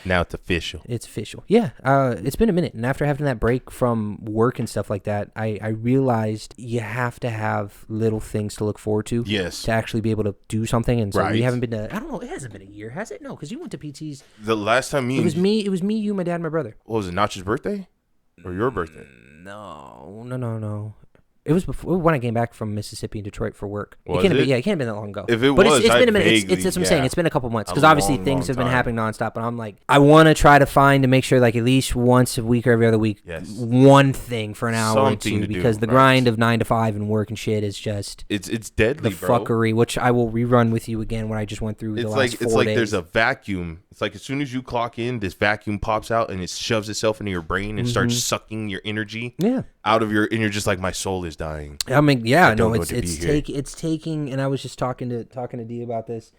Now it's official. It's official. Yeah. It's been a minute. And after having that break from work and stuff like that, I realized you have to have little things to look forward to. Yes. To actually be able to do something. And so right. we haven't been to, I don't know, it hasn't been a year, has it? No, because you went to PT's. The last time it was me, you, my dad, and my brother. What was it, Notch's birthday? Or your birthday? No. It was before when I came back from Mississippi and Detroit for work. Was it can't it? Have been that long ago. If it but was, it's been a minute. Vaguely, it's what I'm saying. It's been a couple months because A obviously long, things have been time. happening nonstop. But I'm like, I want to try to find to make sure like at least once a week or every other week, one thing for an hour or two because the grind of 9 to 5 and work and shit is just it's deadly, the fuckery, which I will rerun with you again when I just went through the last 4 days. It's like there's a vacuum. It's like as soon as you clock in, this vacuum pops out and it shoves itself into your brain and starts sucking your energy out of and you're just like, my soul is dying. I mean, yeah, no, it's taking, and I was just talking to Dee about this,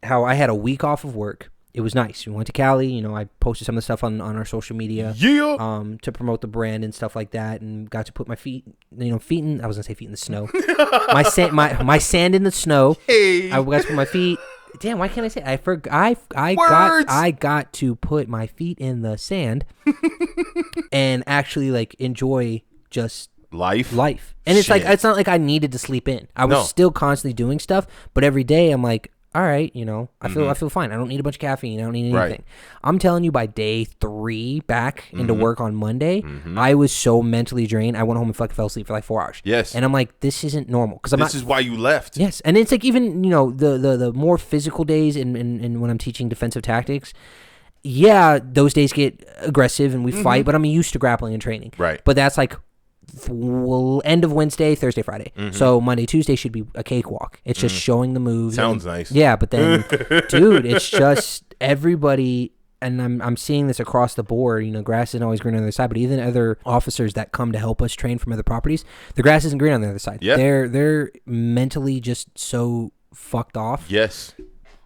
how I had a week off of work. It was nice. We went to Cali. I posted some of the stuff on our social media, to promote the brand and stuff like that, and got to put my feet in the snow, my sand in the snow. Hey, I got to put my feet. Damn, why can't I say it? I got to put my feet in the sand and actually like enjoy just life. And it's like, it's not like I needed to sleep in. I was still constantly doing stuff, but every day I'm like, all right, I feel fine. I don't need a bunch of caffeine. I don't need anything. Right. I'm telling you, by day 3 back into work on Monday, I was so mentally drained. I went home and fucking fell asleep for like 4 hours. Yes. And I'm like, this isn't normal. This is why you left. Yes. And it's like even, the more physical days and when I'm teaching defensive tactics, yeah, those days get aggressive and we fight, but I'm used to grappling and training. Right. But that's like end of Wednesday, Thursday, Friday. So Monday, Tuesday should be a cakewalk. It's just showing the moves. Sounds nice. Yeah, but then, dude, it's just everybody, and I'm seeing this across the board. Grass isn't always green on the other side, but even other officers that come to help us train from other properties, the grass isn't green on the other side. Yeah. They're mentally just so fucked off. Yes.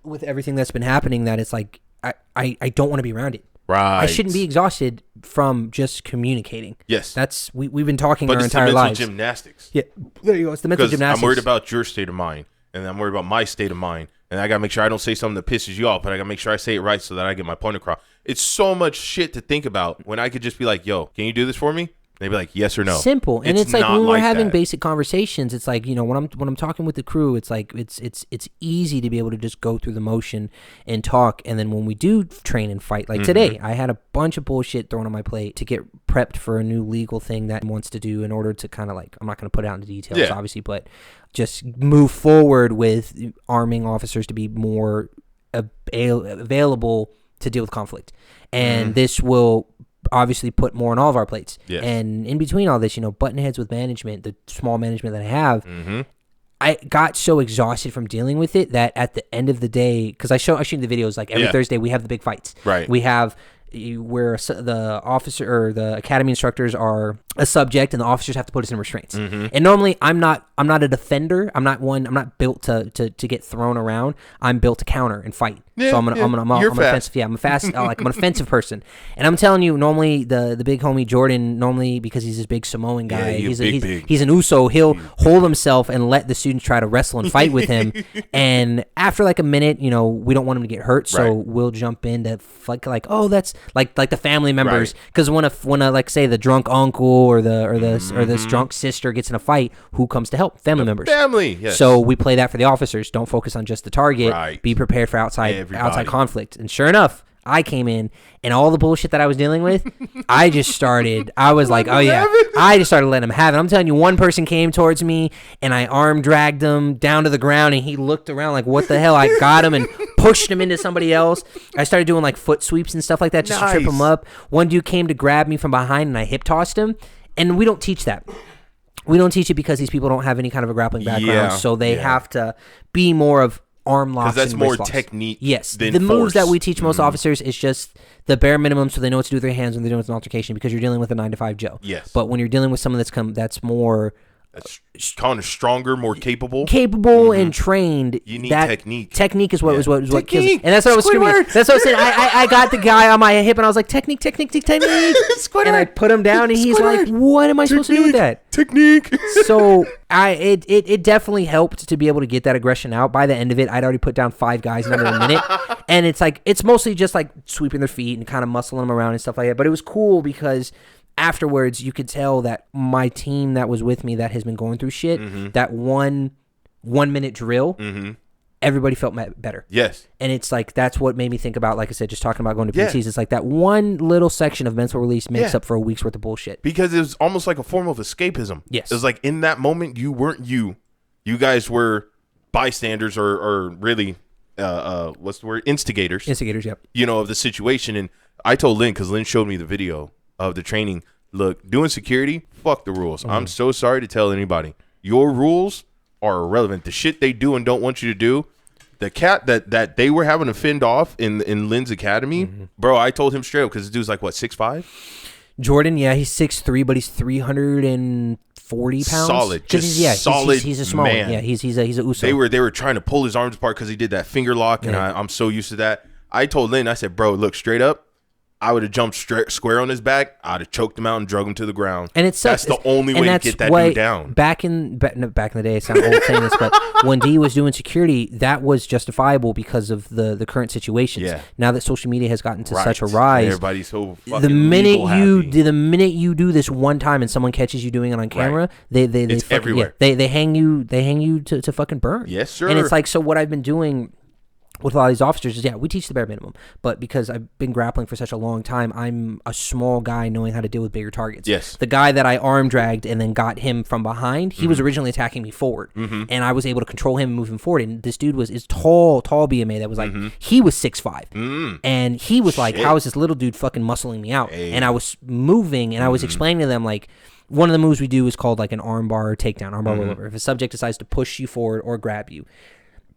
With everything that's been happening that it's like, I don't want to be around it. Right. I shouldn't be exhausted from just communicating. Yes. That's we've been talking our entire lives. But it's the mental gymnastics. Yeah. There you go. It's the mental gymnastics. I'm worried about your state of mind, and I'm worried about my state of mind, and I got to make sure I don't say something that pisses you off, but I got to make sure I say it right so that I get my point across. It's so much shit to think about when I could just be like, yo, can you do this for me? They'd be like, yes or no. Simple. And it's like when we're having basic conversations, it's like, when I'm talking with the crew, it's like it's easy to be able to just go through the motion and talk. And then when we do train and fight, like today, I had a bunch of bullshit thrown on my plate to get prepped for a new legal thing that wants to do in order to kind of like, I'm not going to put it out into details, obviously, but just move forward with arming officers to be more available to deal with conflict. And this will obviously put more on all of our plates. Yes. And in between all this, button heads with management, the small management that I have, I got so exhausted from dealing with it that at the end of the day, because I shoot the videos like every Thursday, we have the big fights. Right. We have where the officer or the academy instructors are a subject and the officers have to put us in restraints. And normally I'm not a defender. I'm not built to get thrown around. I'm built to counter and fight. So I'm offensive. Yeah, I'm I'm an offensive person. And I'm telling you, normally the big homie Jordan, because he's this big Samoan guy, he's an Uso, he'll hold himself and let the students try to wrestle and fight with him. And after like a minute, we don't want him to get hurt, so we'll jump in to like oh, that's like the family members, because when a like say the drunk uncle or this drunk sister gets in a fight, who comes to help? Family members. Family. Yes. So we play that for the officers. Don't focus on just the target. Right. Be prepared for outside conflict. And sure enough, I came in and all the bullshit that I was dealing with, I was like, oh yeah, I just started letting him have it. I'm telling you, one person came towards me and I arm dragged him down to the ground and he looked around like, what the hell? I got him and pushed him into somebody else. I started doing like foot sweeps and stuff like that just to trip him up. One dude came to grab me from behind and I hip tossed him. And we don't teach that. We don't teach it because these people don't have any kind of a grappling background, so they have to be more of arm locks. Because that's and more wrist locks. Technique. Yes, than the force. moves that we teach most officers is just the bare minimum, so they know what to do with their hands when they're doing an altercation. Because you're dealing with a 9 to 5 Joe. Yes. But when you're dealing with someone that's more kind of stronger, more capable, and trained. You need technique. Technique is what was what technique. And that's what I was screaming. That's what I was saying. I got the guy on my hip and I was like, technique. And I put him down and he's like, what am I supposed to do with that? Technique. So it definitely helped to be able to get that aggression out. By the end of it, I'd already put down 5 guys in under a minute. And it's mostly just like sweeping their feet and kind of muscling them around and stuff like that. But it was cool because afterwards, you could tell that my team that was with me that has been going through shit, that 1 minute drill, everybody felt better. Yes. And it's like, that's what made me think about, like I said, just talking about going to PTs. It's like that one little section of mental release makes up for a week's worth of bullshit. Because it was almost like a form of escapism. Yes. It was like in that moment, you weren't you. You guys were bystanders or really, what's the word? Instigators. Instigators, yep. Of the situation. And I told Lynn, because Lynn showed me the video of the training. Look, doing security, fuck the rules. I'm so sorry to tell anybody. Your rules are irrelevant. The shit they do and don't want you to do. The cat that they were having to fend off in Lynn's academy, bro, I told him straight up because this dude's like, what, 6'5"? Jordan, yeah, he's 6'3", but he's 340 pounds. Solid, just solid. He's a small man. One. Yeah, he's a Uso. They were trying to pull his arms apart because he did that finger lock, and I'm so used to that. I told Lynn, I said, bro, look, straight up, I would have jumped square on his back. I'd have choked him out and drug him to the ground. And it sucks. That's the only way to get that dude down. Back in the day, I sound old saying this, but when D was doing security, that was justifiable because of the current situations. Yeah. Now that social media has gotten to such a rise, everybody's so fucking the minute you do this one time and someone catches you doing it on camera, they it's fucking, everywhere. They hang you to fucking burn. Yes, sir. And it's like, so what I've been doing with a lot of these officers is, we teach the bare minimum, but because I've been grappling for such a long time, I'm a small guy knowing how to deal with bigger targets. Yes. The guy that I arm dragged and then got him from behind, he was originally attacking me forward, and I was able to control him and move him forward. And this dude is tall BMA that was like, he was 6'5", and he was like, how is this little dude fucking muscling me out? And I was moving, and I was explaining to them, like, one of the moves we do is called like an armbar or takedown, armbar rollover. If a subject decides to push you forward or grab you,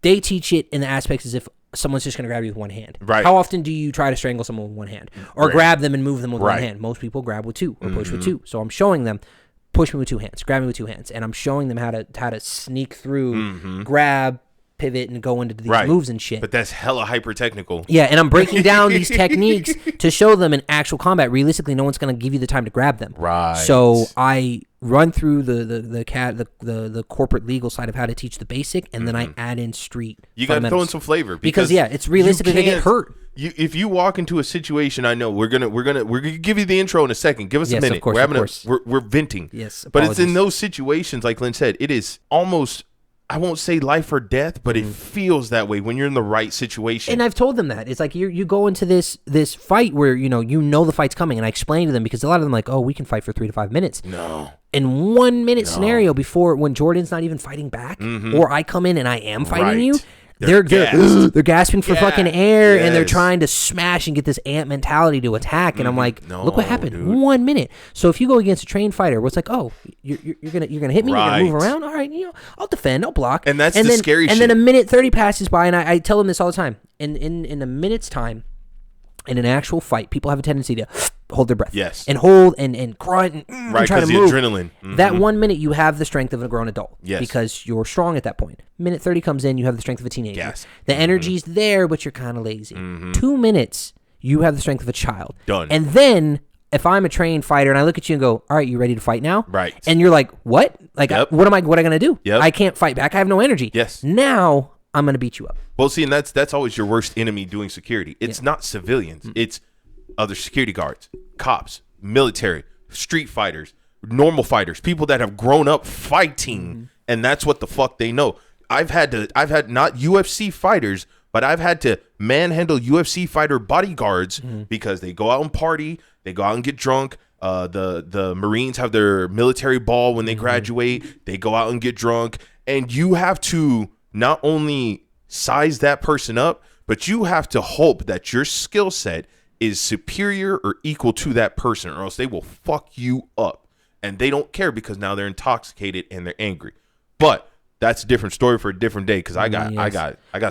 they teach it in the aspects as if someone's just going to grab you with one hand. Right. How often do you try to strangle someone with one hand? Or grab them and move them with one hand? Most people grab with 2 or push with 2. So I'm showing them, push me with 2 hands, grab me with 2 hands. And I'm showing them how to sneak through, grab, pivot, and go into these moves and shit. But that's hella hyper technical. Yeah, and I'm breaking down these techniques to show them in actual combat. Realistically, no one's going to give you the time to grab them. Right. So I run through the corporate legal side of how to teach the basic, and then I add in street. You got to throw in some flavor because it's realistically they get hurt. If you walk into a situation, I know we're gonna give you the intro in a second. Give us a minute. Of course. We're venting. Yes, but it's in those situations, like Lynn said, it is almost, I won't say life or death, but it feels that way when you're in the right situation. And I've told them that. It's like you go into this fight where you know the fight's coming, and I explain to them, because a lot of them are like, oh, we can fight for 3 to 5 minutes. No. In 1 minute scenario, before when Jordan's not even fighting back, or I come in and I am fighting you, they're gasping for fucking air, and they're trying to smash and get this ant mentality to attack. And I'm like, look what happened. Dude. 1 minute. So if you go against a trained fighter, where it's like, oh, you're gonna hit me, you're gonna move around. All right, I'll defend, I'll block. And that's the scary shit. And then a minute 30 passes by, and I tell them this all the time. In a minute's time, in an actual fight, people have a tendency to hold their breath. Yes. And hold and grunt and try to move. The adrenaline. That 1 minute, you have the strength of a grown adult. Yes. Because you're strong at that point. Minute 30 comes in, you have the strength of a teenager. Yes. The energy's there, but you're kind of lazy. 2 minutes, you have the strength of a child. Done. And then, if I'm a trained fighter and I look at you and go, all right, you ready to fight now? Right. And you're like, what? Like, what am I going to do? Yep. I can't fight back. I have no energy. Yes. Now, I'm going to beat you up. Well, see, and that's always your worst enemy doing security. It's not civilians. It's other security guards, cops, military, street fighters, normal fighters, people that have grown up fighting, and that's what the fuck they know. I've had not UFC fighters, but I've had to manhandle UFC fighter bodyguards because they go out and party, they go out and get drunk. The Marines have their military ball when they graduate. They go out and get drunk, and you have to not only size that person up, but you have to hope that your skill set is superior or equal to that person, or else they will fuck you up. And they don't care because now they're intoxicated and they're angry. But that's a different story for a different day, because I got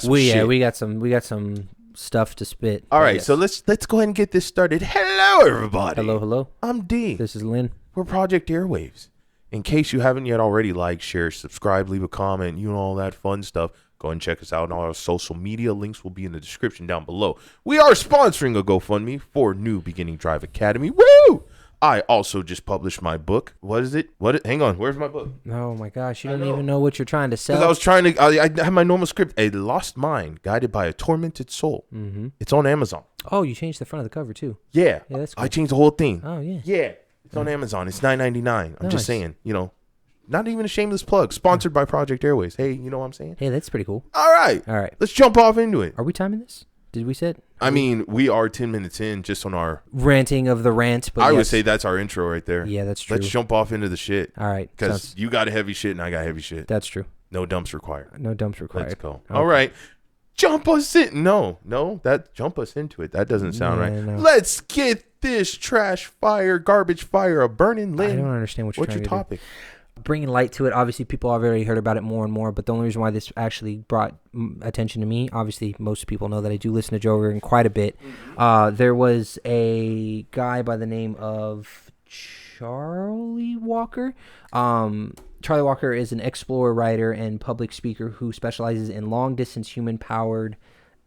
some shit. We got some stuff to spit. All right, so let's go ahead and get this started. Hello, everybody. Hello. I'm D. This is Lynn. We're Project Airwaves. in case you haven't yet already, like, share, subscribe, leave a comment, all that fun stuff. Go ahead and check us out on all our social media. Links will be in the description down below. We are sponsoring a GoFundMe for New Beginning Drive Academy. Woo! I also just published my book. What is it? Hang on. Where's my book? Oh, my gosh. You don't even know what you're trying to sell. Because I was trying to, I have my normal script, A Lost Mind, Guided by a Tormented Soul. Mm-hmm. It's on Amazon. Oh, you changed the front of the cover, too. Yeah. That's cool. I changed the whole thing. Oh, yeah. Yeah. It's on Amazon. It's $9.99. I'm just saying, not even a shameless plug. Sponsored by Project Airwaves. Hey, you know what I'm saying? Hey, that's pretty cool. All right. Let's jump off into it. Are we timing this? Did we set? I mean, we are 10 minutes in just on our ranting of the rant. But I would say that's our intro right there. Yeah, that's true. Let's jump off into the shit. All right. Because you got a heavy shit and I got heavy shit. That's true. No dumps required. Let's go. Okay. All right. Jump us in. No, jump us into it. That doesn't sound right. No. Let's get this trash fire, garbage fire, a burning limb. I don't understand what you're trying to do. What's your topic? Bringing light to it. Obviously, people have already heard about it more and more, but the only reason why this actually brought attention to me, obviously, most people know that I do listen to Joe Rogan quite a bit. There was a guy by the name of Charlie Walker. Charlie Walker is an explorer, writer, and public speaker who specializes in long-distance human-powered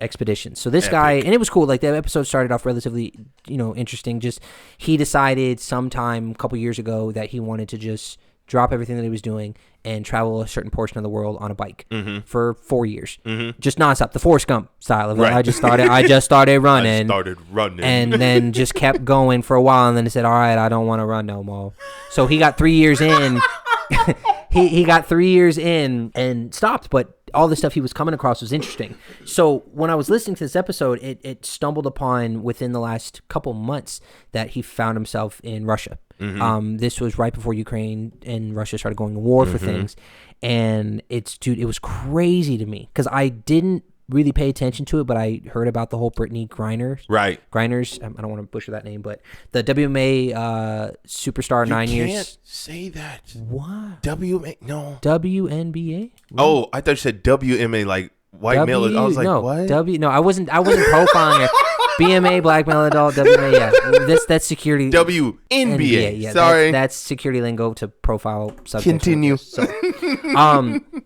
expeditions. So this guy, and it was cool. Like, that episode started off relatively, interesting. Just, he decided sometime a couple years ago that he wanted to just drop everything that he was doing and travel a certain portion of the world on a bike for 4 years, just nonstop. The Forrest Gump style of it. I just started running. And then just kept going for a while, and then he said, "All right, I don't want to run no more." So he got 3 years in. he got 3 years in and stopped, but all the stuff he was coming across was interesting. So when I was listening to this episode, it stumbled upon within the last couple months that he found himself in Russia. This was right before Ukraine and Russia started going to war for things. And it was crazy to me because I didn't really pay attention to it, but I heard about the whole Brittney Griner. Right. Griners. I don't want to butcher that name, but the WMA superstar, 9 years. You can't say that. What? WMA? No. WNBA? What? Oh, I thought you said WMA, like white male. I was like, what? No, I wasn't profiling it. BMA, black male adult, WMA, yeah. That's security. WNBA. Yeah, sorry. That's security lingo to profile subjects. Continue. So,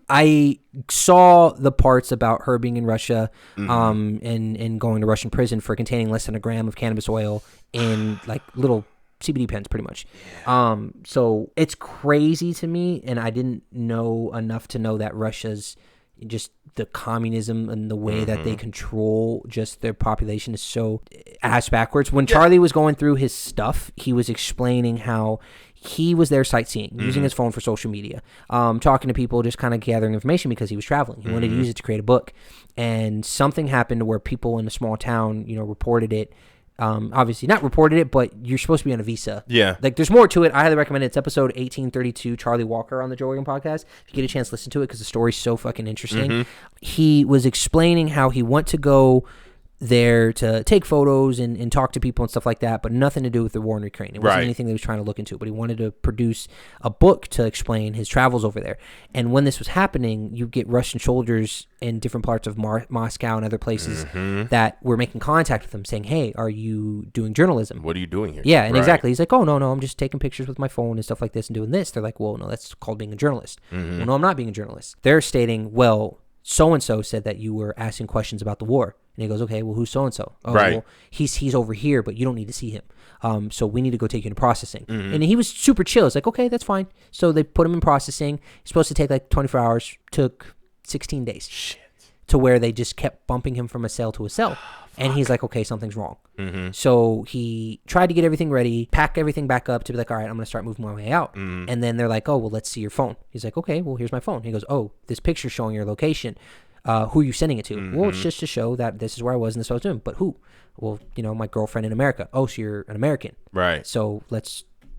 I saw the parts about her being in Russia, and going to Russian prison for containing less than a gram of cannabis oil in like little CBD pens, pretty much. So it's crazy to me, and I didn't know enough to know that Russia's just the communism and the way that they control just their population is so ass backwards. When Charlie was going through his stuff, he was explaining how he was there sightseeing, using his phone for social media, talking to people, just kind of gathering information because he was traveling. He wanted to use it to create a book. And something happened to where people in a small town, reported it. Obviously not reported it, but you're supposed to be on a visa. Yeah. Like, there's more to it. I highly recommend it. It's episode 1832, Charlie Walker on the Joe Rogan podcast. If you get a chance, listen to it because the story's so fucking interesting. He was explaining how he went to go there to take photos and talk to people and stuff like that, but nothing to do with the war in Ukraine. It wasn't anything that he was trying to look into, but he wanted to produce a book to explain his travels over there. And when this was happening, you get Russian soldiers in different parts of Moscow and other places that were making contact with him saying, "Hey, are you doing journalism? What are you doing here?" Yeah, and exactly. He's like, "Oh, no, I'm just taking pictures with my phone and stuff like this and doing this." They're like, "Well, no, that's called being a journalist." "Well, no, I'm not being a journalist." They're stating, "Well, so-and-so said that you were asking questions about the war." And he goes, "Okay, well, who's so-and-so?" "Oh, well, he's over here, but you don't need to see him. So we need to go take you into processing." And he was super chill. It's like, "Okay, that's fine." So they put him in processing. He's supposed to take like 24 hours. Took 16 days. Shit. To where they just kept bumping him from a cell to a cell. And he's like, "Okay, something's wrong." So he tried to get everything ready, pack everything back up to be like, "All right, I'm going to start moving my way out." And then they're like, "Oh, well, let's see your phone." He's like, "Okay, well, here's my phone." He goes, "Oh, this picture's showing your location. Who are you sending it to?" "Well, it's just to show that this is where I was and this is what I was doing." "But who?" "Well, my girlfriend in America." "Oh, so you're an American." Right. "So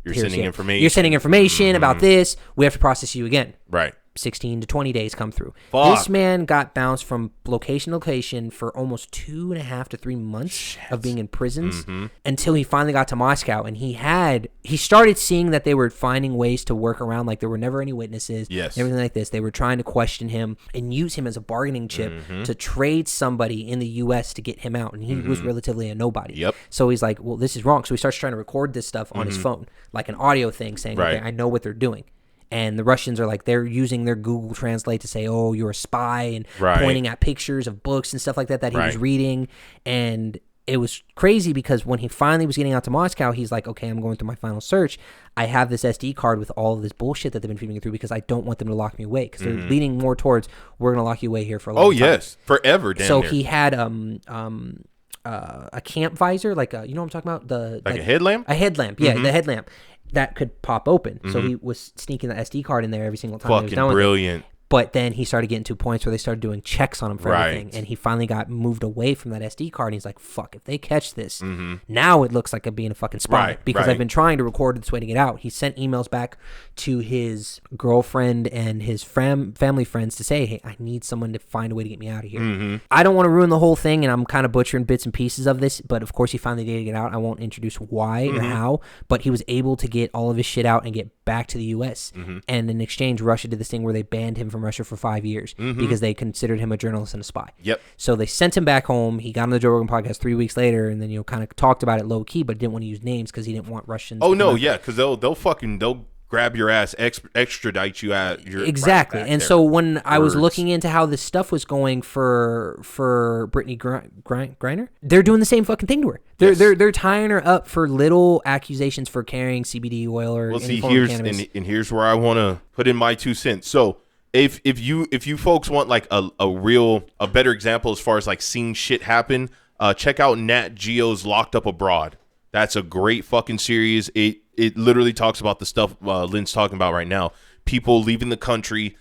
you're sending information. You're sending information about this. We have to process you again." Right. 16 to 20 days come through. Fuck. This man got bounced from location to location for almost 2.5 to 3 months of being in prisons until he finally got to Moscow. And he started seeing that they were finding ways to work around, like there were never any witnesses, everything like this. They were trying to question him and use him as a bargaining chip to trade somebody in the U.S. to get him out. And he was relatively a nobody. Yep. So he's like, "Well, this is wrong." So he starts trying to record this stuff on his phone, like an audio thing saying, "Okay, I know what they're doing." And the Russians are like, they're using their Google Translate to say, oh, you're a spy, and Right. pointing at pictures of books and stuff like that he was Right. reading. And it was crazy because when he finally was getting out to Moscow, he's like, okay, I'm going through my final search. I have this SD card with all of this bullshit that they've been feeding me through because I don't want them to lock me away, because they're leaning more towards, we're going to lock you away here for a long time. Oh, yes. Forever, damn So near. he had a camp visor, like you know what I'm talking about? Like a headlamp? A headlamp, yeah, the headlamp that could pop open. So he was sneaking the SD card in there every single time. He was Fucking done with it. brilliant. But then he started getting to points where they started doing checks on him for everything. Right. And he finally got moved away from that SD card. And he's like, fuck, if they catch this, now it looks like I'm being a fucking spy. Right, Because right. I've been trying to record this way to get out. He sent emails back to his girlfriend and his family friends to say, hey, I need someone to find a way to get me out of here. I don't want to ruin the whole thing, and I'm kind of butchering bits and pieces of this. But of course, he finally did get out. I won't introduce why or how. But he was able to get all of his shit out and get back to the U.S. And in exchange, Russia did this thing where they banned him from Russia for 5 years because they considered him a journalist and a spy. Yep. So they sent him back home. He got on the Joe Rogan podcast 3 weeks later, and then kind of talked about it low key, but didn't want to use names because he didn't want Russians. Oh, to no, come out. yeah, because they'll grab your ass, extradite you at your Exactly. right back And there. so when I was Words. looking into how this stuff was going for Brittney Griner, they're doing the same fucking thing to her. They're tying her up for little accusations for carrying CBD oil or Well, any see, form of cannabis. and here's where I want to put in my 2 cents. So if you folks want like a better example as far as like seeing shit happen, check out Nat Geo's Locked Up Abroad. That's a great fucking series. It literally talks about the stuff Lynn's talking about right now. People leaving the country,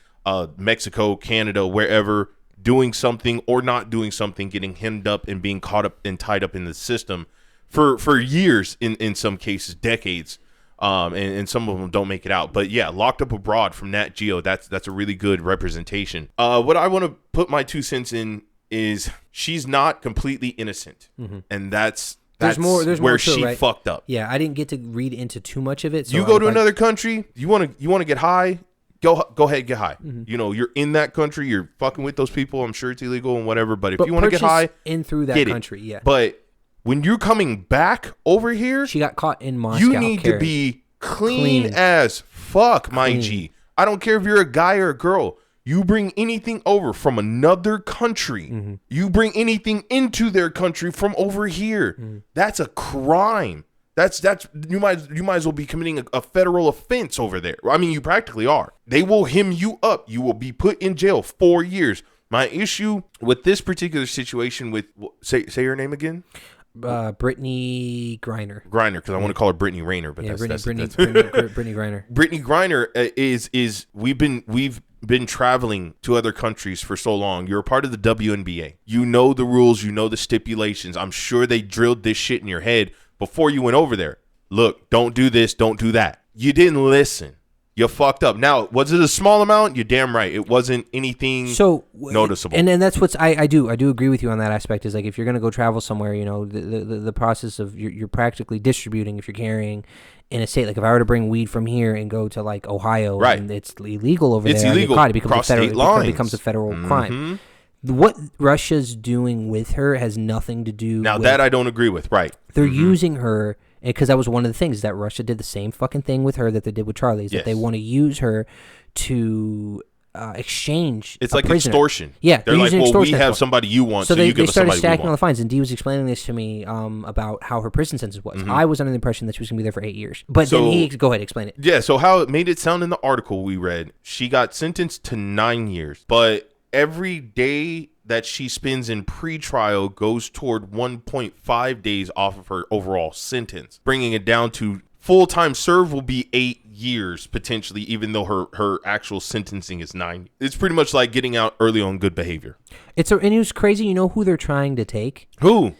Mexico, Canada, wherever, doing something or not doing something, getting hemmed up and being caught up and tied up in the system for years, in some cases, decades. And some of them don't make it out. But yeah, Locked Up Abroad from Nat Geo, that's a really good representation. What I want to put my 2 cents in is she's not completely innocent. And that's where more to she it, right? fucked up. Yeah, I didn't get to read into too much of it. So You go to another country, you want to get high, go ahead, get high. You know, you're in that country, you're fucking with those people. I'm sure it's illegal and whatever, but if you want to get high, in through that get country, yeah. But when you're coming back over here, She got caught in Moscow. you need to carrying. be clean as fuck, my G. I don't care if you're a guy or a girl. You bring anything over from another country. You bring anything into their country from over here. That's a crime. That's you might as well be committing a federal offense over there. I mean, you practically are. They will hem you up. You will be put in jail 4 years. My issue with this particular situation with say her name again. Brittney Griner. Because I want to call her Brittney Griner, but Brittney Griner. Brittney Griner is we've been traveling to other countries for so long. You're a part of the WNBA. You know the rules. You know the stipulations. I'm sure they drilled this shit in your head before you went over there. Look, don't do this. Don't do that. You didn't listen. You fucked up. Now, was it a small amount? You're damn right. It wasn't anything noticeable. And then that's what's I do agree with you on that aspect. Is like if you're gonna go travel somewhere, you know, the process of you're practically distributing if you're carrying in a state. Like if I were to bring weed from here and go to like Ohio, right, and it's illegal over it's there. Illegal. It becomes a federal crime. What Russia's doing with her has nothing to do. Now with, that I don't agree with. Right, they're using her. Because that was one of the things that Russia did the same fucking thing with her that they did with Charlie. Is that they want to use her to exchange. It's like prisoner. extortion. Yeah, they're like, well, we have for. somebody you want, so you give they us started somebody stacking we all the want. fines. And Dee was explaining this to me about how her prison sentence was. I was under the impression that she was gonna be there for 8 years. But then he go ahead, explain it. Yeah. So how it made it sound in the article we read, she got sentenced to 9 years, but every day that she spends in pretrial goes toward 1.5 days off of her overall sentence, bringing it down to full-time serve will be 8 years potentially, even though her actual sentencing is 9. It's pretty much like getting out early on good behavior. And it was crazy. You know who they're trying to take? Who?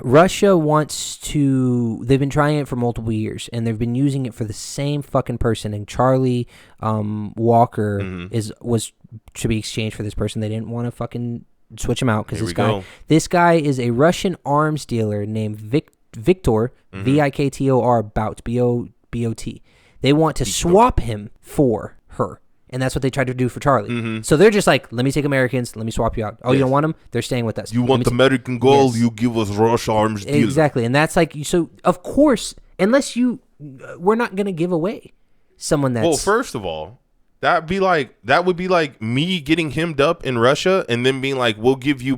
Russia wants to. They've been trying it for multiple years, and they've been using it for the same fucking person. And Charlie Walker should be exchanged for this person. They didn't want to fucking switch him out because this guy is a Russian arms dealer named Viktor Viktor Bot. They want to swap him for her. And that's what they tried to do for Charlie. So they're just like, let me take Americans, let me swap you out. Oh, you don't want them? They're staying with us. You want American gold, you give us Russia arms dealer. Exactly. And that's like, so of course, unless we're not going to give away someone that's... Well, first of all, that would be like me getting hemmed up in Russia and then being like, we'll give you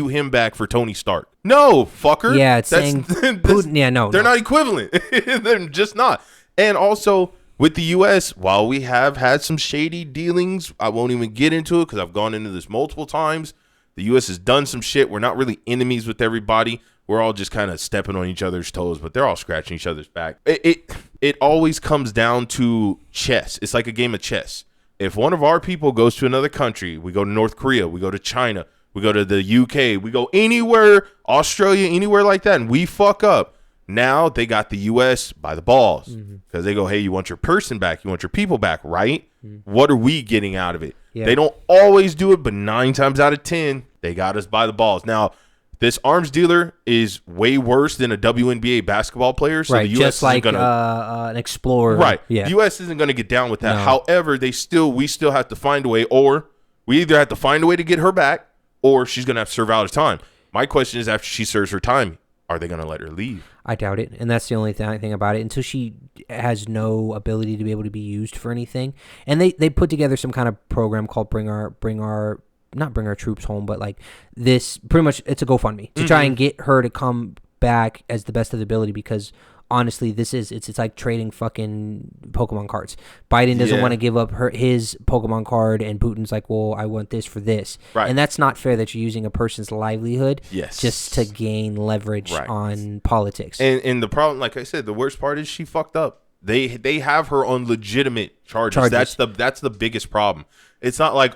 him back for Tony Stark. No, fucker. Yeah, it's saying Putin. Yeah, no, they're not equivalent. They're just not. And also with the U.S., while we have had some shady dealings, I won't even get into it because I've gone into this multiple times. The U.S. has done some shit. We're not really enemies with everybody. We're all just kind of stepping on each other's toes, but they're all scratching each other's back. It always comes down to chess. It's like a game of chess. If one of our people goes to another country, we go to North Korea, we go to China, we go to the UK, we go anywhere, Australia, anywhere like that, and we fuck up. Now they got the U.S. by the balls because they go, hey, you want your person back, you want your people back, right? What are we getting out of it? Yeah. They don't always do it, but 9 times out of 10, they got us by the balls. Now, this arms dealer is way worse than a WNBA basketball player. So right, the U.S. just like an explorer. Right. Yeah. The U.S. isn't going to get down with that. No. However, we still have to find a way, or we either have to find a way to get her back, or she's going to have to serve out her time. My question is, after she serves her time, are they going to let her leave? I doubt it, and that's the only thing about it. Until she has no ability to be able to be used for anything, and they put together some kind of program called Bring Our not bring our troops home, but like this, pretty much it's a GoFundMe to try and get her to come back as the best of the ability, because honestly, it's like trading fucking Pokemon cards. Biden doesn't want to give up his Pokemon card, and Putin's like, well, I want this for this. Right. And that's not fair that you're using a person's livelihood just to gain leverage on politics. And the problem, like I said, the worst part is she fucked up. They have her on legitimate charges. That's the biggest problem. It's not like,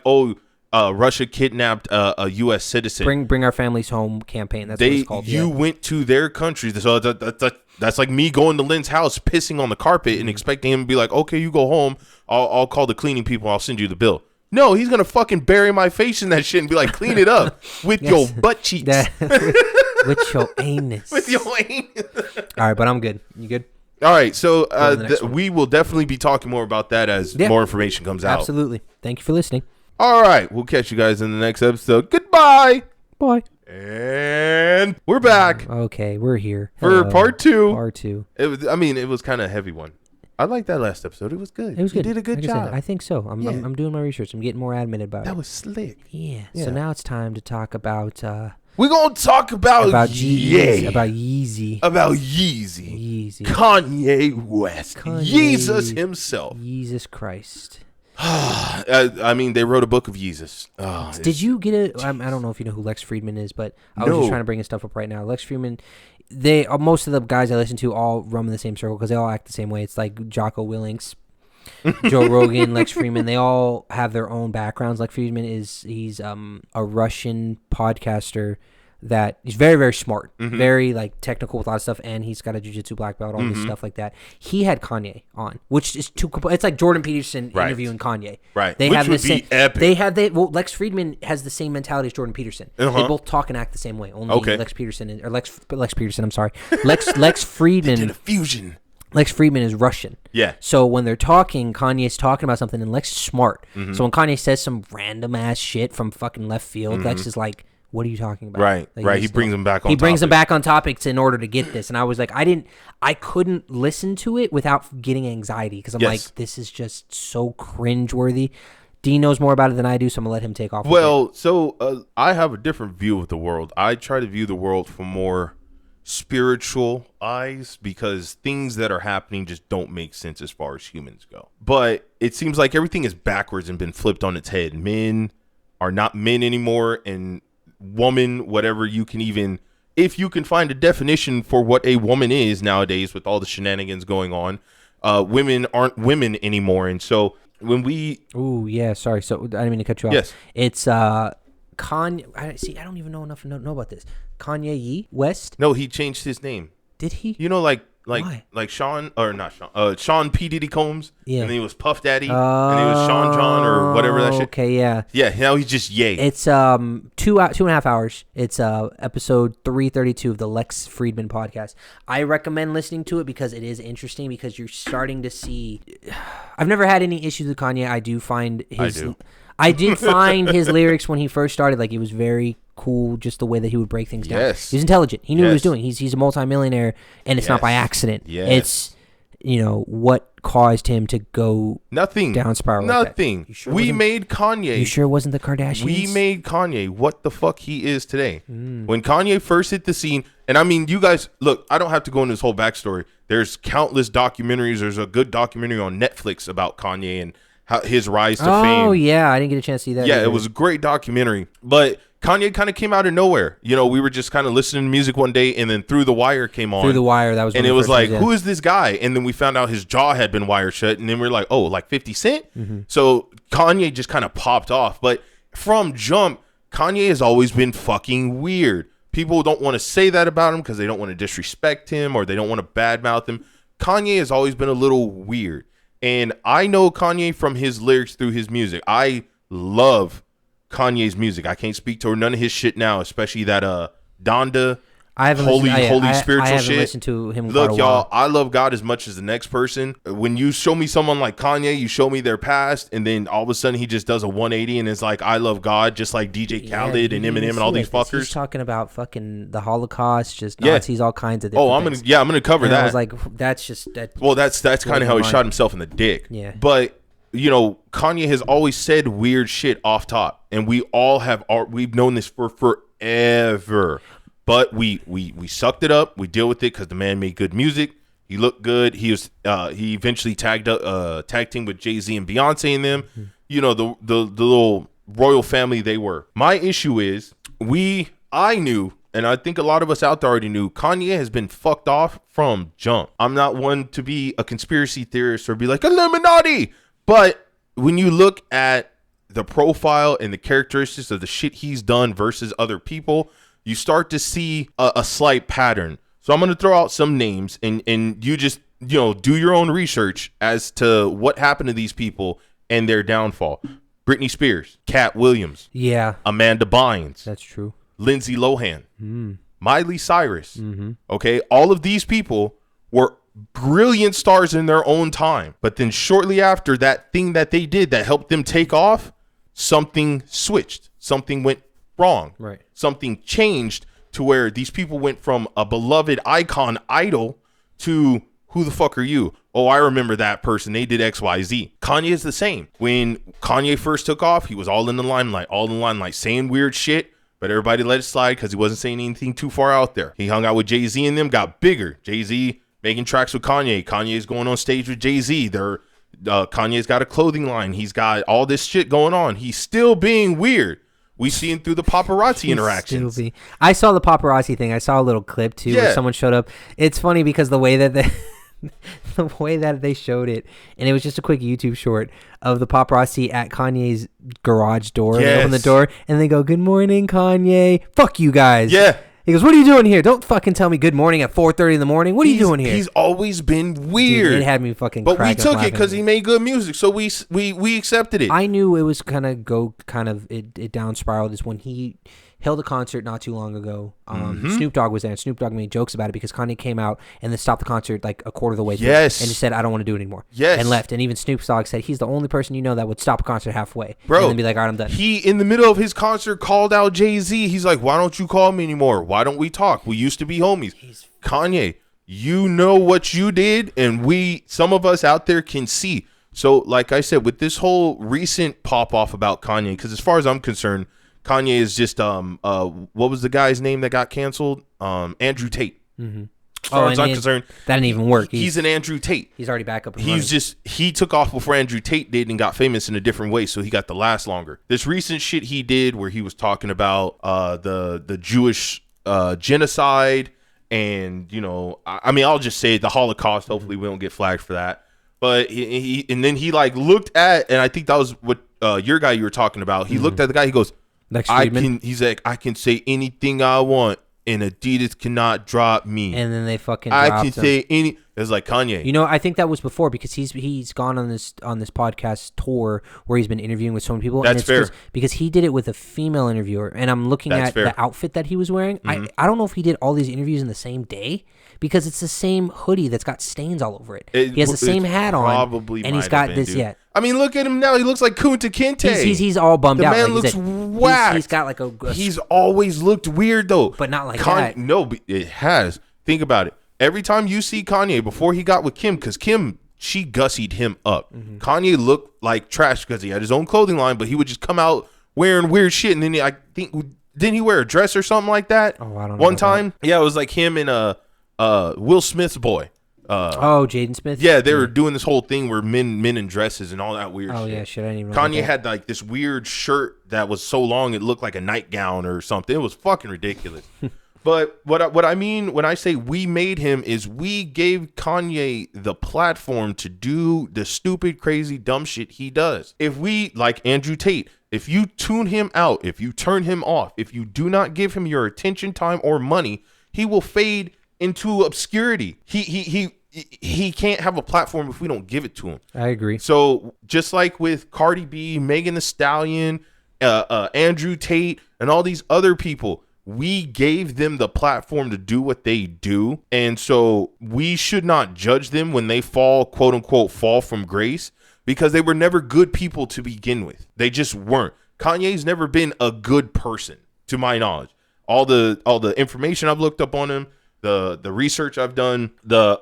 Russia kidnapped a U.S. citizen. Bring our families home campaign. That's what it's called. You went to their country. So that's like me going to Lynn's house, pissing on the carpet, and expecting him to be like, okay, you go home. I'll call the cleaning people. I'll send you the bill. No, he's going to fucking bury my face in that shit and be like, clean it up with your butt cheeks. With your anus. With your anus. All right, but I'm good. You good? All right, so we will definitely be talking more about that as more information comes out. Absolutely. Thank you for listening. All right, we'll catch you guys in the next episode. Goodbye. Bye. And we're back. Okay, we're here for part 2. Part 2. It was kind of a heavy one. I like that last episode. It was good. It was good. You did a good job. I think so. I'm doing my research. I'm getting more admin about it. That was slick. Yeah. So now it's time to talk about. We're gonna talk about Yeezy. About Yeezy. Kanye West. Jesus himself. Jesus Christ. I mean, they wrote a book of Jesus. Did you get it? I don't know if you know who Lex Friedman is, but I was just trying to bring his stuff up right now. Lex Friedman, most of the guys I listen to all run in the same circle because they all act the same way. It's like Jocko Willink, Joe Rogan, Lex Friedman. They all have their own backgrounds. Lex Friedman he's a Russian podcaster that he's very, very smart, very like technical with a lot of stuff, and he's got a jiu-jitsu black belt, all this stuff like that. He had Kanye on, which is it's like Jordan Peterson interviewing Kanye. Right. They which have would be epic. Lex Friedman has the same mentality as Jordan Peterson. They both talk and act the same way. Only Lex Peterson, I'm sorry. Lex Friedman. They did a fusion. Lex Friedman is Russian. Yeah. So when they're talking, Kanye's talking about something, and Lex is smart. So when Kanye says some random ass shit from fucking left field, Lex is like, what are you talking about? Right, like, right. He brings them back on. He brings them back on topics in order to get this, and I was like, I couldn't listen to it without getting anxiety because I'm like, this is just so cringeworthy. Dean knows more about it than I do, so I'm gonna let him take off. Well, so I have a different view of the world. I try to view the world from more spiritual eyes because things that are happening just don't make sense as far as humans go. But it seems like everything is backwards and been flipped on its head. Men are not men anymore, and woman, whatever you can even, if you can find a definition for what a woman is nowadays with all the shenanigans going on, women aren't women anymore. And so when we... Ooh, yeah, sorry. So I didn't mean to cut you off. Yes. It's Kanye... I don't even know enough to know about this. Kanye West? No, he changed his name. Did he? You know, like Sean, or not Sean, Sean P. Diddy Combs. Yeah. And then he was Puff Daddy. And he was Sean John or whatever that shit. Okay, yeah. Yeah, now he's just Ye. It's 2.5 hours. It's episode 332 of the Lex Friedman podcast. I recommend listening to it because it is interesting because you're starting to see... I've never had any issues with Kanye. I did find his lyrics when he first started, like, it was very cool, just the way that he would break things down. He was intelligent. He knew what he was doing. He's a multimillionaire, and it's not by accident. what caused him to go nothing down spiral. Nothing. Like sure we made Kanye. You sure it wasn't the Kardashians? We made Kanye what the fuck he is today. When Kanye first hit the scene, and I mean, you guys, look, I don't have to go into this whole backstory. There's countless documentaries. There's a good documentary on Netflix about Kanye and how his rise to fame. Oh, yeah. I didn't get a chance to see that. Yeah, either. It was a great documentary. But Kanye kind of came out of nowhere. We were just kind of listening to music one day, and then Through the Wire came on. Through the Wire, that was and it was like, who is this guy? And then we found out his jaw had been wired shut, and then we're like, oh, like 50 Cent? So Kanye just kind of popped off. But from jump, Kanye has always been fucking weird. People don't want to say that about him because they don't want to disrespect him or they don't want to badmouth him. Kanye has always been a little weird. And I know Kanye from his lyrics through his music. I love Kanye's music. I can't speak to none of his shit now, especially that Donda. I haven't holy listened, spiritual I haven't shit. listened to him. Look, y'all, I love God as much as the next person. When you show me someone like Kanye, you show me their past, and then all of a sudden he just does a 180 and it's like, I love God, just like DJ Khaled and Eminem and all these fuckers. He's talking about fucking the Holocaust, just Nazis, all kinds of different things. I'm gonna cover and that. I was like, that's just that. Well, that's kind of how he shot himself in the dick. Yeah, but Kanye has always said weird shit off top, and we all have. We've known this for forever. But we sucked it up. We deal with it because the man made good music. He looked good. He eventually tag team with Jay-Z and Beyonce and them. The little royal family they were. My issue is I knew, and I think a lot of us out there already knew, Kanye has been fucked off from jump. I'm not one to be a conspiracy theorist or be like Illuminati, but when you look at the profile and the characteristics of the shit he's done versus other people, you start to see a slight pattern. So I'm going to throw out some names and you just, do your own research as to what happened to these people and their downfall. Britney Spears, Cat Williams. Yeah. Amanda Bynes. That's true. Lindsay Lohan. Miley Cyrus. Okay. All of these people were brilliant stars in their own time. But then shortly after that thing that they did that helped them take off, something switched. Something went wrong. Right. Something changed to where these people went from a beloved icon idol to who the fuck are you? Oh, I remember that person. They did XYZ. Kanye is the same. When Kanye first took off, he was all in the limelight, saying weird shit, but everybody let it slide because he wasn't saying anything too far out there. He hung out with Jay-Z and them, got bigger. Jay-Z making tracks with Kanye. Kanye's going on stage with Jay-Z. Kanye's got a clothing line. He's got all this shit going on. He's still being weird. We see him through the paparazzi interactions. I saw the paparazzi thing. I saw a little clip too where someone showed up. It's funny because the way that they showed it, and it was just a quick YouTube short of the paparazzi at Kanye's garage door. They open the door and they go, "Good morning, Kanye. Fuck you guys." Yeah. He goes, "What are you doing here? Don't fucking tell me good morning at 4:30 in the morning. What are you doing here?" He's always been weird. Dude, it had me fucking. But we took it because he made good music, so we accepted it. I knew it was gonna go it down spiraled is when he held a concert not too long ago. Snoop Dogg was there, and Snoop Dogg made jokes about it because Kanye came out and then stopped the concert like a quarter of the way through and just said, "I don't want to do it anymore." And left. And even Snoop Dogg said he's the only person that would stop a concert halfway, and then be like, "All right, I'm done." He, in the middle of his concert, called out Jay-Z. He's like, "Why don't you call me anymore? Why don't we talk? We used to be homies." Kanye, you know what you did, and some of us out there can see. So, like I said, with this whole recent pop-off about Kanye, because as far as I'm concerned, Kanye is just what was the guy's name that got canceled? Andrew Tate. As far as I'm concerned, that didn't even work. He's an Andrew Tate. He's already back up and running. He took off before Andrew Tate did and got famous in a different way, so he got to last longer. This recent shit he did where he was talking about the Jewish genocide and I'll just say the Holocaust. Hopefully we don't get flagged for that. But he like looked at, and I think that was what your guy you were talking about. He looked at the guy. He goes, he's like, I can say anything I want, and Adidas cannot drop me. And then they fucking say any. It's like Kanye. I think that was before because he's gone on this podcast tour where he's been interviewing with so many people. That's fair. Because he did it with a female interviewer, and I'm looking at the outfit that he was wearing. I don't know if he did all these interviews in the same day because it's the same hoodie that's got stains all over it. He has the same hat on, and he's got this. Yeah. I mean, look at him now. He looks like Kunta Kinte. He's all bummed out. The man looks whacked. He's got like He's always looked weird though, but not like that. No, it has. Think about it. Every time you see Kanye before he got with Kim, because Kim, she gussied him up. Kanye looked like trash because he had his own clothing line, but he would just come out wearing weird shit. And then I think, didn't he wear a dress or something like that? Oh, I don't know. One time? That. Yeah, it was like him and Will Smith's boy. Jaden Smith. Yeah, they were doing this whole thing where men in dresses and all that weird shit. Oh yeah, shit. I didn't even know. Kanye that. had like this weird shirt that was so long it looked like a nightgown or something. It was fucking ridiculous. But what I mean when I say we made him is we gave Kanye the platform to do the stupid, crazy, dumb shit he does. If we, like Andrew Tate, if you tune him out, if you turn him off, if you do not give him your attention, time, or money, he will fade into obscurity. He can't have a platform if we don't give it to him. I agree. So just like with Cardi B, Megan Thee Stallion, Andrew Tate, and all these other people, we gave them the platform to do what they do. And so we should not judge them when they fall, quote unquote, fall from grace, because they were never good people to begin with. They just weren't. Kanye's never been a good person, to my knowledge. All the information I've looked up on him, the research I've done, the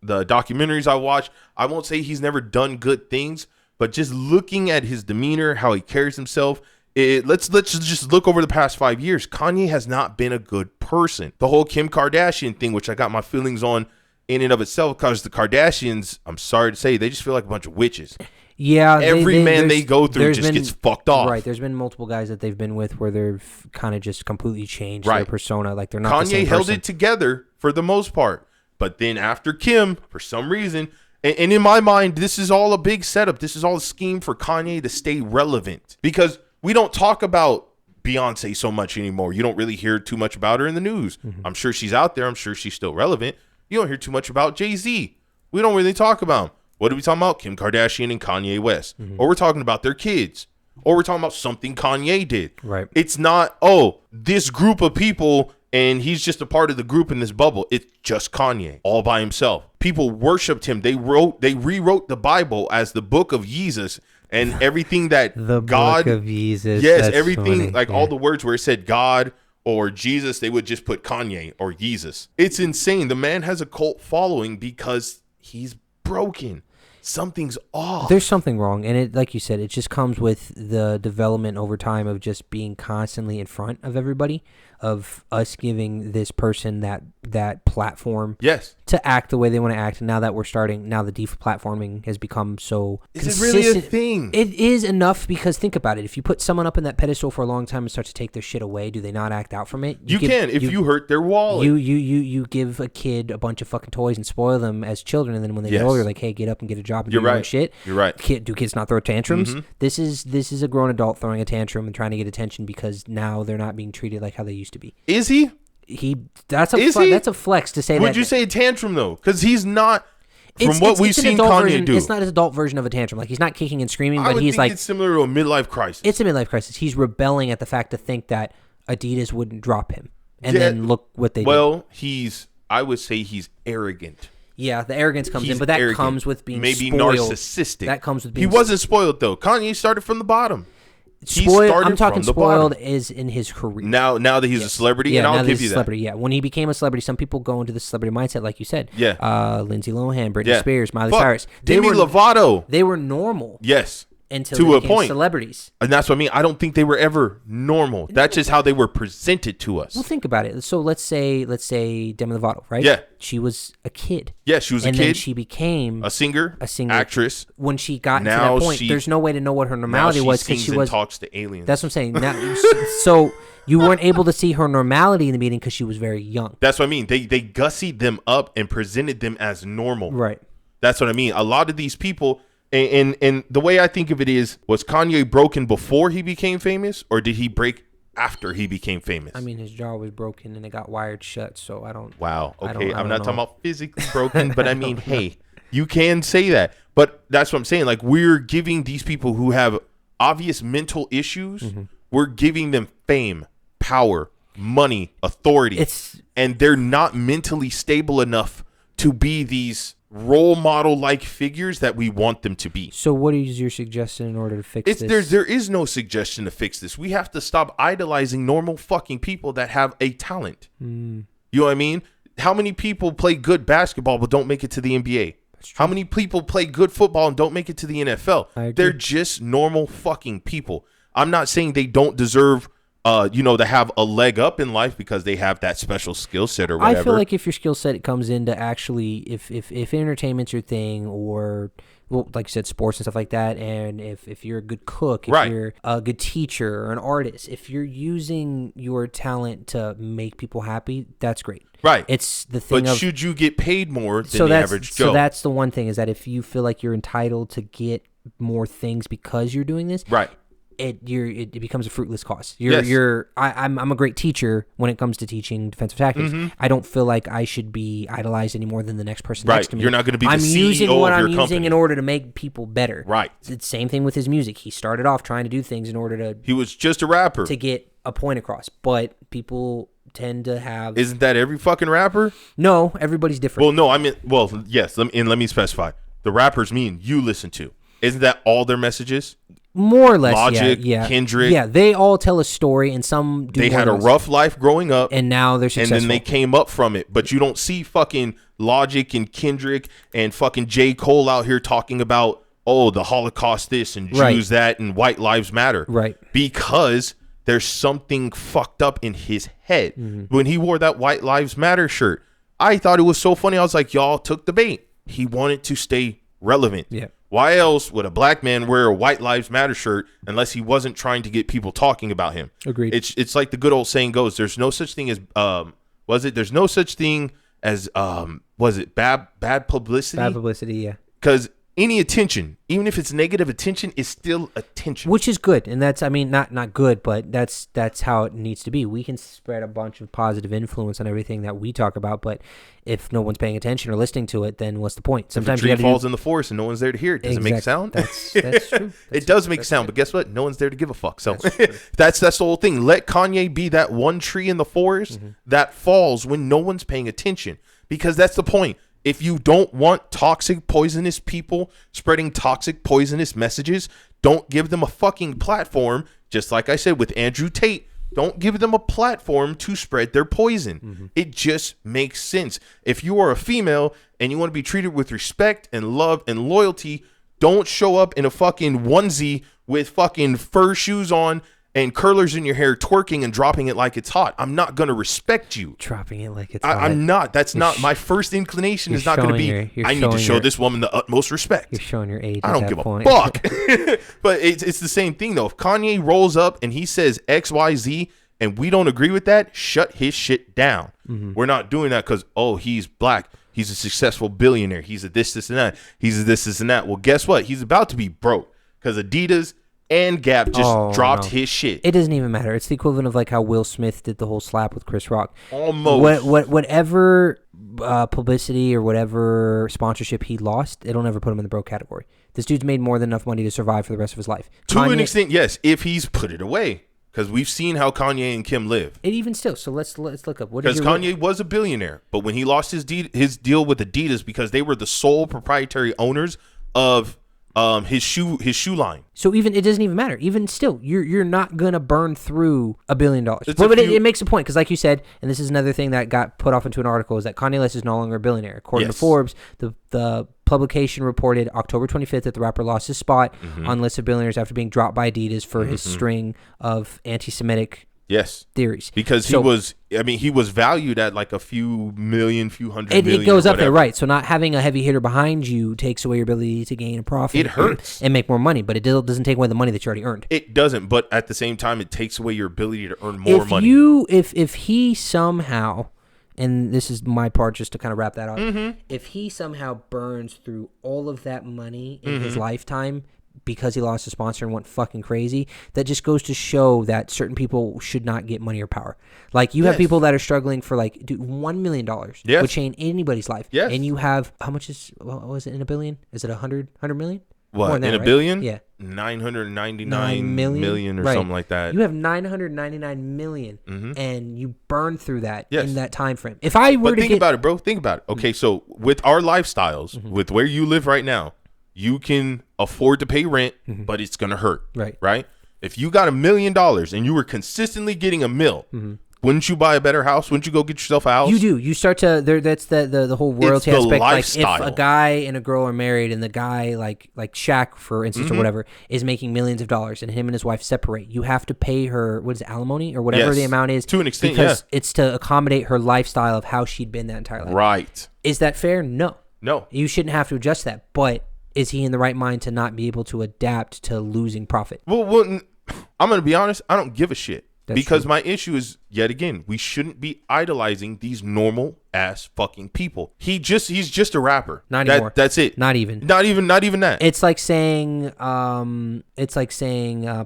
documentaries I watched, I won't say he's never done good things, but just looking at his demeanor, how he carries himself, let's just look over the past 5 years. Kanye has not been a good person. The whole Kim Kardashian thing, which I got my feelings on in and of itself, because the Kardashians, I'm sorry to say, they just feel like a bunch of witches. Yeah, every man they go through just gets fucked off. Right, there's been multiple guys that they've been with where they've kind of just completely changed their persona. Like they're not Kanye the same held person. it together for the most part, but then after Kim, for some reason, and in my mind, this is all a big setup. This is all a scheme for Kanye to stay relevant, because we don't talk about Beyonce so much anymore. You don't really hear too much about her in the news. I'm sure she's out there. I'm sure she's still relevant. You don't hear too much about Jay-Z. We don't really talk about him. What are we talking about? Kim Kardashian and Kanye West. Or we're talking about their kids. Or we're talking about something Kanye did. Right. It's not, this group of people and he's just a part of the group in this bubble. It's just Kanye all by himself. People worshipped him. They rewrote the Bible as the book of Jesus, and everything that the God, book of Jesus. yes, That's everything funny. all the words where it said God or Jesus, they would just put Kanye or Jesus. It's insane. The man has a cult following because he's broken. Something's off. There's something wrong, and it, like you said, it just comes with the development over time of just being constantly in front of everybody, of us giving this person that platform, yes, to act the way they want to act. And now that we're starting, now the deplatforming has become so is it really a thing? It is enough, because think about it. If you put someone up in that pedestal for a long time and start to take their shit away, do they not act out from it? You can if you hurt their wallet. You give a kid a bunch of fucking toys and spoil them as children, and then when they get older, like, hey, get up and get a job and do your own shit. You're right. Do kids not throw tantrums? Mm-hmm. This is a grown adult throwing a tantrum and trying to get attention because now they're not being treated like how they used to be. Is he? That's a flex to say. Would you say a tantrum though? Because he's not. From what we've seen Kanye do, it's not an adult version of a tantrum. Like, he's not kicking and screaming, but he's like, it's similar to a midlife crisis. It's a midlife crisis. He's rebelling at the fact to think that Adidas wouldn't drop him, and then look what they did. Well, I would say he's arrogant. Yeah, the arrogance comes in, but that comes with being maybe spoiled. Narcissistic. That comes with being. He wasn't spoiled though. Kanye started from the bottom. Spoiled. I'm talking spoiled is in his career. Now that he's a celebrity, and I'll give you that. Celebrity, yeah. When he became a celebrity, some people go into the celebrity mindset, like you said. Yeah. Lindsay Lohan, Britney Spears, Miley Cyrus. Demi Lovato. They were normal. Yes. Until to they a became point. Celebrities. And that's what I mean. I don't think they were ever normal. That's just how they were presented to us. Well, think about it. So let's say Demi Lovato, right? Yeah. She was a kid. Yeah, she was a kid. And then she became a singer, actress. When she got to that point, there's no way to know what her normality was, because she was talks to aliens. That's what I'm saying. Now, so you weren't able to see her normality in the meeting because she was very young. That's what I mean. They gussied them up and presented them as normal. Right. That's what I mean. A lot of these people. And the way I think of it is, was Kanye broken before he became famous, or did he break after he became famous? I mean, his jaw was broken and it got wired shut, so I don't... Wow. Okay, I'm not talking about physically broken, but I mean, hey, you can say that. But that's what I'm saying. Like, we're giving these people who have obvious mental issues, we're giving them fame, power, money, authority. And they're not mentally stable enough to be these role model like figures that we want them to be. So what is your suggestion in order to fix this? There is no suggestion to fix this. We have to stop idolizing normal fucking people that have a talent. You know what I mean? how many people play good basketball but don't make it to the NBA? How many people play good football and don't make it to the NFL? They're just normal fucking people. I'm not saying they don't deserve, to have a leg up in life because they have that special skill set or whatever. I feel like if your skill set comes into actually, if entertainment's your thing, or like you said, sports and stuff like that, and if you're a good cook, if you're a good teacher or an artist, if you're using your talent to make people happy, that's great. Right. It's the thing. But should you get paid more than the average Joe? So that's the one thing, is that if you feel like you're entitled to get more things because you're doing this, right, it becomes a fruitless cause. I'm a great teacher when it comes to teaching defensive tactics. Mm-hmm. I don't feel like I should be idolized any more than the next person next to me. You're not going to be the I'm CEO using what of your I'm company. using in order to make people better. Right. It's the same thing with his music. He started off trying to do things in order to... He was just a rapper. To get a point across. But people tend to have... Isn't that every fucking rapper? No, everybody's different. Well, no, yes. Let me specify. The rappers you listen to. Isn't that all their messages? More or less, Logic, yeah. Kendrick. Yeah, they all tell a story, and some do. They had a rough life growing up. And now they're successful. And then they came up from it. But you don't see fucking Logic and Kendrick and fucking J. Cole out here talking about, the Holocaust this and Jews that and white lives matter. Right. Because there's something fucked up in his head. Mm-hmm. When he wore that white lives matter shirt, I thought it was so funny. I was like, y'all took the bait. He wanted to stay relevant. Yeah. Why else would a black man wear a white lives matter shirt unless he wasn't trying to get people talking about him? Agreed. It's like the good old saying goes, there's no such thing as there's no such thing as bad publicity? Bad publicity, yeah. Because any attention, even if it's negative attention, is still attention. Which is good. And that's, not good, but that's how it needs to be. We can spread a bunch of positive influence on everything that we talk about, but if no one's paying attention or listening to it, then what's the point? Sometimes if a tree falls in the forest and no one's there to hear it, does it make sound? That's true. It does make sound, but guess what? No one's there to give a fuck. So that's the whole thing. Let Kanye be that one tree in the forest that falls when no one's paying attention, because that's the point. If you don't want toxic, poisonous people spreading toxic, poisonous messages, don't give them a fucking platform. Just like I said with Andrew Tate, don't give them a platform to spread their poison. Mm-hmm. It just makes sense. If you are a female and you want to be treated with respect and love and loyalty, don't show up in a fucking onesie with fucking fur shoes on and curlers in your hair, twerking and dropping it like it's hot. I'm not going to respect you. Dropping it like it's hot. I'm not. That's not my first inclination. Is not going to be, I need to show this woman the utmost respect. You're showing your age. I don't give a fuck. But it's the same thing, though. If Kanye rolls up and he says X, Y, Z, and we don't agree with that, shut his shit down. Mm-hmm. We're not doing that because, he's black. He's a successful billionaire. He's a this, and that. He's a this, and that. Well, guess what? He's about to be broke because Adidas and Gap just dropped his shit. It doesn't even matter. It's the equivalent of like how Will Smith did the whole slap with Chris Rock. Almost. Whatever publicity or whatever sponsorship he lost, it'll never put him in the broke category. This dude's made more than enough money to survive for the rest of his life. To an extent, yes, if he's put it away. Because we've seen how Kanye and Kim live. And even still, so let's look up. Because Kanye was a billionaire, but when he lost his deal with Adidas because they were the sole proprietary owners of his shoe line. So even it doesn't even matter. Even still, you're not gonna burn through $1 billion. But it makes a point because, like you said, and this is another thing that got put off into an article, is that Kanye West is no longer a billionaire. According to Forbes, the publication reported October 25th that the rapper lost his spot on list of billionaires after being dropped by Adidas for his string of anti-Semitic theories. Because he was valued at like a few million, few hundred million. It goes up there, right? So not having a heavy hitter behind you takes away your ability to gain a profit. It hurts and make more money, but it doesn't take away the money that you already earned. It doesn't, but at the same time, it takes away your ability to earn more money. If he somehow, and this is my part just to kind of wrap that up, if he somehow burns through all of that money in his lifetime because he lost a sponsor and went fucking crazy, that just goes to show that certain people should not get money or power. Like, you have people that are struggling for, like, dude, $1 million would change anybody's life. Yes. And you have, how much is, what was it in a billion? Is it 100 million? What, in a billion? Yeah. 999 million or something like that. You have 999 million, and you burn through that in that time frame. If I were think about it, bro. Think about it. Okay, so with our lifestyles, with where you live right now, you can afford to pay rent, but it's going to hurt. Right. If you got $1 million and you were consistently getting a mill, Wouldn't you buy a better house? Wouldn't you go get yourself a house? You do. You start to that's the whole royalty aspect. Lifestyle. Like if a guy and a girl are married, and the guy like Shaq, for instance, or whatever, is making millions of dollars, and him and his wife separate, you have to pay her what is it, alimony or whatever the amount is, to an extent, because it's to accommodate her lifestyle of how she'd been that entire life. Right. Is that fair? No. No. You shouldn't have to adjust that. But is he in the right mind to not be able to adapt to losing profit? Well, I'm going to be honest. I don't give a shit. That's because true. my issue is, yet again, we shouldn't be idolizing these normal ass fucking people. He's just a rapper. Not anymore. That's it. Not even that. It's like saying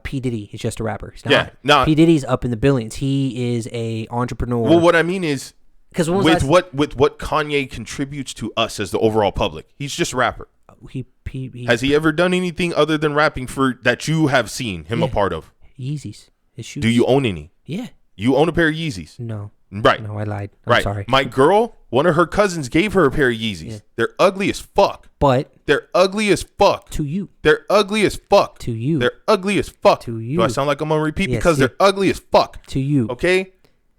P. Diddy is just a rapper. He's not. Yeah. No. P. Diddy's up in the billions. He is a entrepreneur. Well, what I mean is, with what Kanye contributes to us as the overall public, he's just a rapper. Has he ever done anything other than rapping for that you have seen him a part of? Yeezys. His shoes. Do you own any? Yeah. You own a pair of Yeezys? No. Right. No, I lied. I'm sorry. My girl, one of her cousins gave her a pair of Yeezys. Yeah. They're ugly as fuck. But they're ugly as fuck. To you. They're ugly as fuck. To you. They're ugly as fuck. To you. Do I sound like I'm on repeat? Yes, because they're ugly as fuck. To you. Okay?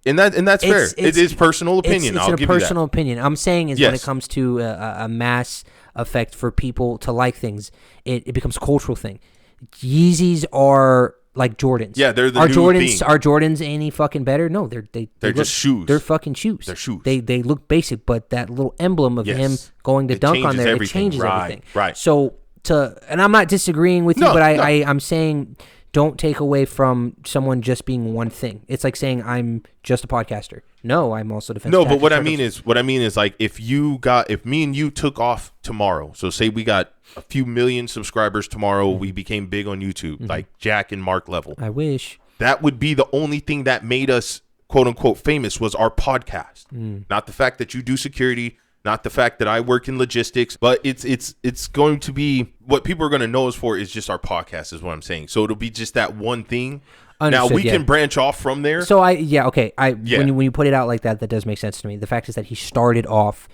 And that's fair. It is personal opinion. It's I'll give you that. It's a personal opinion. I'm saying is when it comes to a mass effect for people to like things, it becomes a cultural thing. Yeezys are like Jordans. Yeah, they're the new Jordans. Are Jordans any fucking better? No, they're just shoes. They're fucking shoes. They're shoes. They look basic, but that little emblem of him going to dunk on there, it changes everything. Right. So and I'm not disagreeing with you, but I'm saying don't take away from someone just being one thing. It's like saying I'm just a podcaster. No, I'm also defensive. No, but what I mean is like if me and you took off tomorrow, so say we got a few million subscribers tomorrow, we became big on YouTube, like Jack and Mark level. I wish. That would be the only thing that made us quote unquote famous was our podcast. Not the fact that you do security, not the fact that I work in logistics, but it's going to be what people are going to know us for is just our podcast is what I'm saying. So it'll be just that one thing. Understood, now we can branch off from there. So when you put it out like that, that does make sense to me. The fact is that he started off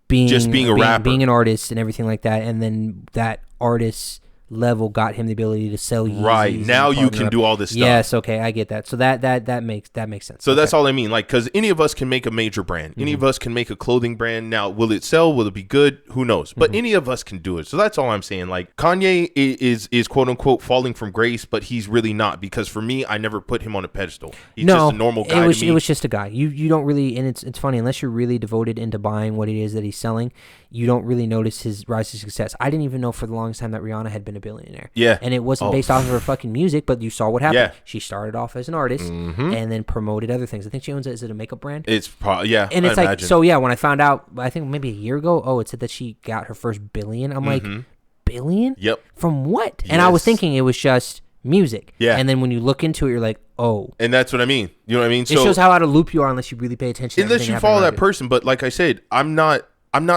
being a rapper, being an artist and everything like that, and then that artist level got him the ability to sell Yeezys. Right. Now you can do all this stuff. Yes, okay, I get that. So that makes sense. So that's all I mean. Like, because any of us can make a major brand. Any of us can make a clothing brand. Now, will it sell? Will it be good? Who knows? But any of us can do it. So that's all I'm saying. Like, Kanye is quote unquote falling from grace, but he's really not, because for me, I never put him on a pedestal. He's just a normal guy. It was just a guy. You don't really, and it's funny, unless you're really devoted into buying what it is that he's selling, you don't really notice his rise to success. I didn't even know for the longest time that Rihanna had been a billionaire. Yeah. And it wasn't based off of her fucking music, but you saw what happened. Yeah. She started off as an artist and then promoted other things. I think she owns is it a makeup brand? It's probably, yeah. And it's like, so yeah, when I found out, I think maybe a year ago, it said that she got her first billion. I'm like, billion? Yep. From what? And I was thinking it was just music. Yeah. And then when you look into it, you're like, oh. And that's what I mean. You know what I mean? It shows how out of loop you are unless you really pay attention. Unless you follow that person. But like I said, I'm not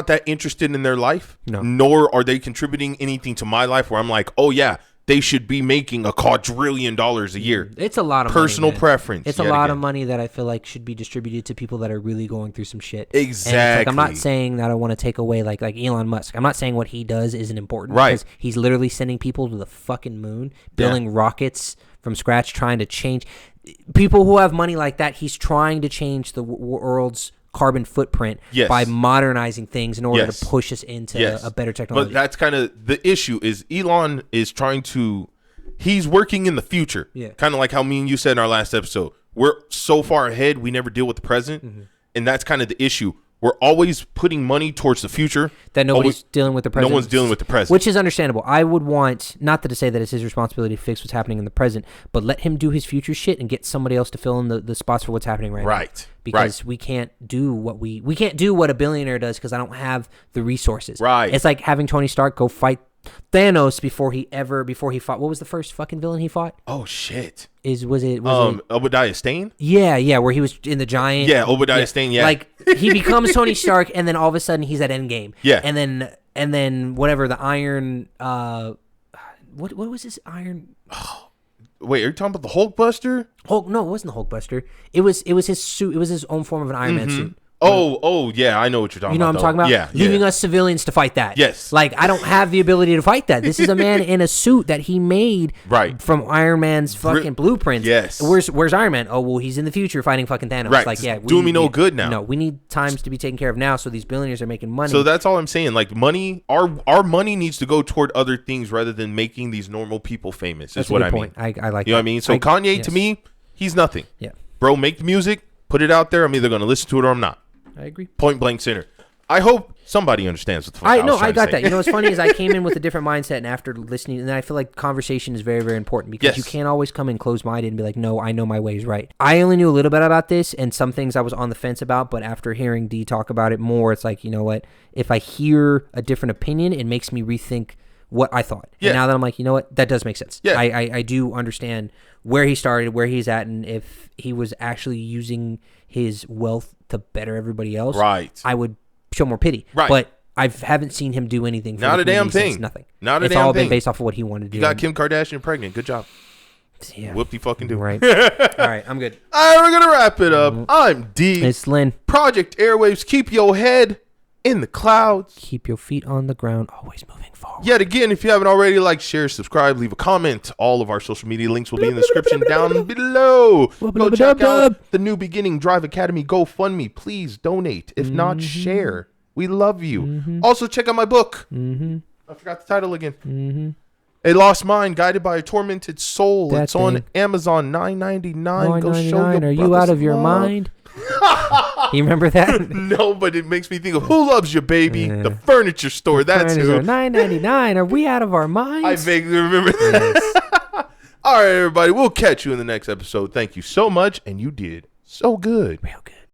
that interested in their life. No. Nor are they contributing anything to my life where I'm like, oh yeah, they should be making $1 quadrillion a year. It's a lot of personal money, preference. It's a lot of money that I feel like should be distributed to people that are really going through some shit. Exactly. And like, I'm not saying that I want to take away like Elon Musk. I'm not saying what he does isn't important. Right. Because he's literally sending people to the fucking moon, building rockets from scratch, trying to change. People who have money like that, he's trying to change the world's carbon footprint by modernizing things in order to push us into a better technology. But that's kind of the issue is Elon is trying to, he's working in the future. Yeah. Kind of like how me and you said in our last episode. We're so far ahead, we never deal with the present. And that's kind of the issue. We're always putting money towards the future. That nobody's dealing with the present. No one's dealing with the present. Which is understandable. I would want, not to say that it's his responsibility to fix what's happening in the present, but let him do his future shit and get somebody else to fill in the spots for what's happening right now. Because we can't do what we can't do what a billionaire does because I don't have the resources. Right. It's like having Tony Stark go fight Thanos before he fought. What was the first fucking villain he fought? Oh shit. Was it Obadiah Stane? Yeah, where he was in the giant. Yeah, Obadiah Stane, yeah. Like he becomes Tony Stark and then all of a sudden he's at Endgame. Yeah. And then whatever the Iron what was his Iron Wait, are you talking about the Hulkbuster? Hulk? No, it wasn't the Hulkbuster. It was his suit. It was his own form of an Iron Man suit. Oh, yeah, I know what you're talking about. You know what I'm talking about? Yeah. Leaving us civilians to fight that. Yes. Like, I don't have the ability to fight that. This is a man in a suit that he made from Iron Man's fucking blueprints. Yes. Where's Iron Man? Oh, well, he's in the future fighting fucking Thanos. Right. Like, yeah. Doing me no good now. No, we need times to be taken care of now, so these billionaires are making money. So that's all I'm saying. Like, money, our money needs to go toward other things rather than making these normal people famous. That's what I mean. I like You know what I mean? So Kanye, to me, he's nothing. Yeah. Bro, make the music, put it out there. I'm either going to listen to it or I'm not. I agree. Point blank center. I hope somebody understands what the fuck I was trying I got to say. that. You know what's funny is I came in with a different mindset, and after listening, and I feel like conversation is very, very important because you can't always come in closed-minded and be like, no, I know my way is right. I only knew a little bit about this, and some things I was on the fence about, but after hearing D talk about it more, it's like, you know what? If I hear a different opinion, it makes me rethink what I thought. Yeah. And now that I'm like, you know what? That does make sense. Yeah. I do understand where he started, where he's at, and if he was actually using his wealth to better everybody else, I would show more pity. Right. But I haven't seen him do anything for not a damn thing. Nothing. Not a it's damn all thing. Been based off of what he wanted to do. You got Kim Kardashian pregnant. Good job. Yeah. Whoop-de fucking do. Right. All right, I'm good. All right, we're going to wrap it up. I'm D. It's Lynn. Project Airwaves. Keep your head in the clouds. Keep your feet on the ground. Always moving forward. Yet again, if you haven't already, like, share, subscribe, leave a comment. All of our social media links will be in the description down below. Go check out the New Beginning Drive Academy GoFundMe. Please donate. If not, share. We love you. Also, check out my book. I forgot the title again. A Lost Mind, Guided by a Tormented Soul. It's on Amazon, $9.99. Go show your Are you out of your mind? You remember that? No, but it makes me think of Who Loves You, Baby? The furniture store. That's who. $9.99. Are we out of our minds? I vaguely remember that. All right, everybody. We'll catch you in the next episode. Thank you so much, and you did so good. Real good.